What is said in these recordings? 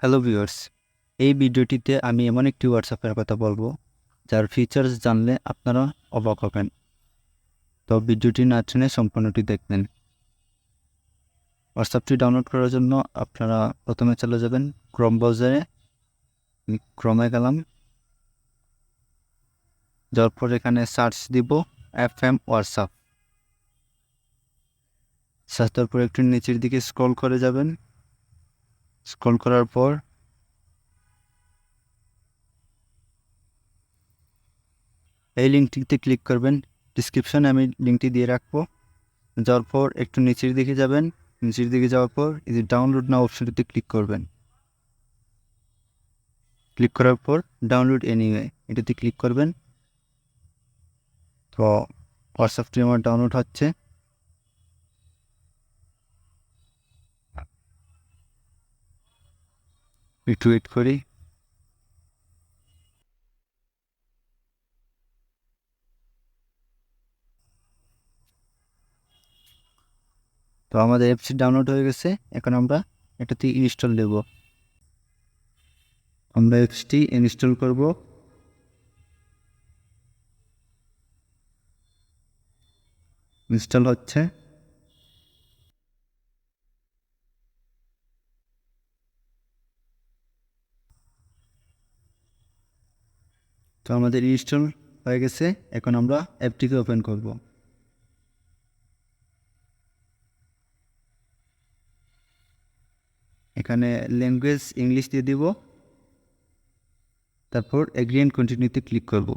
Hello viewers, এই ভিডিওটিতে আমি এমন একটি হোয়াটসঅ্যাপের কথা বলবো যার ফিচার্স জানলে আপনারা অবাক হবেন। তো ভিডিওটি না টেনে সম্পূর্ণটি দেখবেন। হোয়াটসঅ্যাপটি ডাউনলোড করার জন্য আপনারা প্রথমে চলে যাবেন ক্রোম ব্রাউজারে। আমি ক্রোমে গেলাম, যাওয়ার পর এখানে সার্চ দিব FM হোয়াটসঅ্যাপ। সার্চ দেওয়ার পর একটু নিচের দিকে স্ক্রল করে যাবেন। স্ক্রল করার পর এই লিঙ্কটিতে ক্লিক করবেন। ডিসক্রিপশনে আমি লিঙ্কটি দিয়ে রাখবো। যাওয়ার পর একটু নিচের দিকে যাবেন। নিচের দিকে যাওয়ার পর এই যে ডাউনলোড নাও অপশনটিতে ক্লিক করবেন। ক্লিক করার পর ডাউনলোড এনিওয়ে এটাতে ক্লিক করবেন। তো হোয়াটসঅ্যাপটি আমার ডাউনলোড হচ্ছে। একটু ওয়েট করি। তো আমাদের অ্যাপসটি ডাউনলোড হয়ে গেছে। এখন আমরা এটাতে ইনস্টল দেব। আমরা অ্যাপসটি ইনস্টল করব। ইনস্টল হচ্ছে। তো আমাদের ইনস্টল হয়ে গেছে। এখন আমরা অ্যাপটিকে ওপেন করব। এখানে ল্যাঙ্গুয়েজ ইংলিশ দিয়ে দিব। তারপর এগ্রি অ্যান্ড কন্টিনিউতে ক্লিক করব।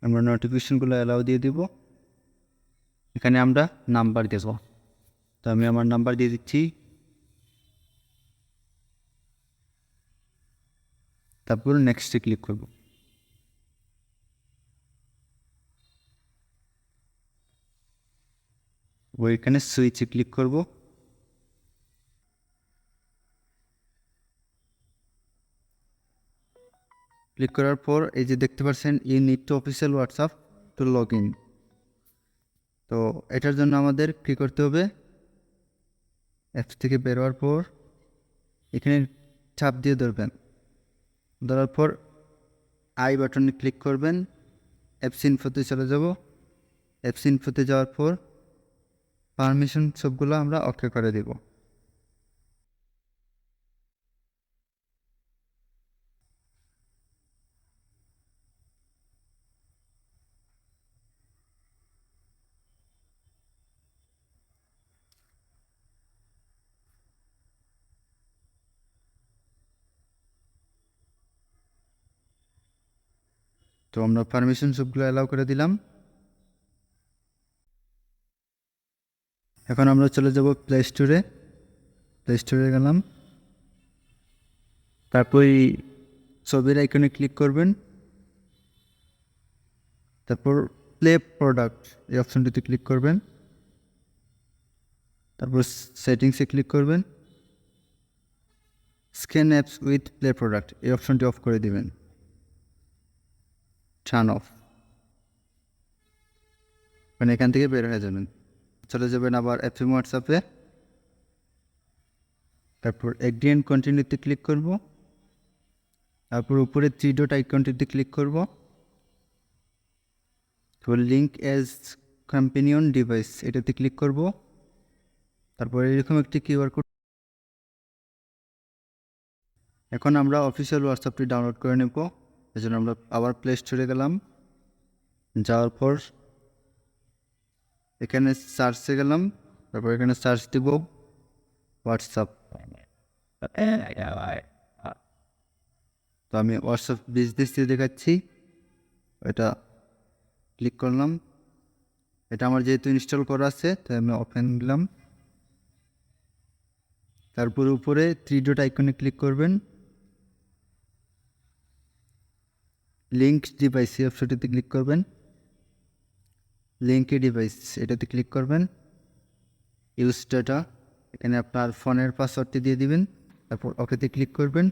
আমরা নোটিফিকেশনগুলো অ্যালাউ দিয়ে দিব। এখানে আমরা নাম্বার দেব। তো আমি আমার নাম্বার দিয়ে দিচ্ছি। তারপর নেক্সটে ক্লিক করব। ওইখানে সুইচে ক্লিক করব। ক্লিক করার পর এই যে দেখতে পাচ্ছেন you need to official WhatsApp to log in. তো এটার জন্য আমাদের কী করতে হবে, অ্যাপস থেকে বেরোয়ার পর এখানে চাপ দিয়ে ধরবেন। ধরার পর আই বাটনে ক্লিক করবেন। অ্যাপস ইনফোতে চলে যাব। অ্যাপস ইনফোতে যাওয়ার পর পারমিশন সবগুলো আমরা ওকে করে দেব। তো আমরা পারমিশন সবগুলো অ্যালাউ করে দিলাম। এখন আমরা চলে যাব প্লে স্টোরে। প্লে স্টোরে গেলাম। তারপর ছবির আইকনে ক্লিক করবেন। তারপর প্লে প্রোডাক্ট এই অপশনটিতে ক্লিক করবেন। তারপর সেটিংসে ক্লিক করবেন। Scan apps with play product এই অপশনটি অফ করে দিবেন। Turn off. মানে এখান থেকে বের হয়ে যাবেন। চলে যাবেন আবার এফএম হোয়াটসঅ্যাপে। তারপর এগ্রি অ্যান্ড কন্টিনিউতে ক্লিক করব। তারপর উপরে থ্রি ডট আইকনটিতে ক্লিক করব। তো লিঙ্ক অ্যাজ কম্পেনিয়ন ডিভাইস এটাতে ক্লিক করব। তারপর এরকম একটি কিউআর কোড। এখন আমরা অফিসিয়াল হোয়াটসঅ্যাপটি ডাউনলোড করে নেব। এই জন্য আমরা আবার প্লে স্টোরে গেলাম। যাওয়ার পর এখানে সার্চে গেলাম। তারপর এখানে সার্চ দিব হোয়াটসঅ্যাপ। তো আমি হোয়াটসঅ্যাপ বিজনেস দিয়ে দেখাচ্ছি। এটা ক্লিক করলাম। এটা আমার যেহেতু ইনস্টল করা আছে তাই আমি ওপেন দিলাম। তারপর উপরে থ্রি ডট আইকনে ক্লিক করবেন। লিঙ্ক ডিভাইস এই অপশনটিতে ক্লিক করবেন। লিঙ্ক ডিভাইস এটাতে ক্লিক করবেন। ইউজ ডাটা এখানে আপনার ফোনের পাসওয়ার্ডটি দিয়ে দিবেন। তারপর ওকেতে ক্লিক করবেন।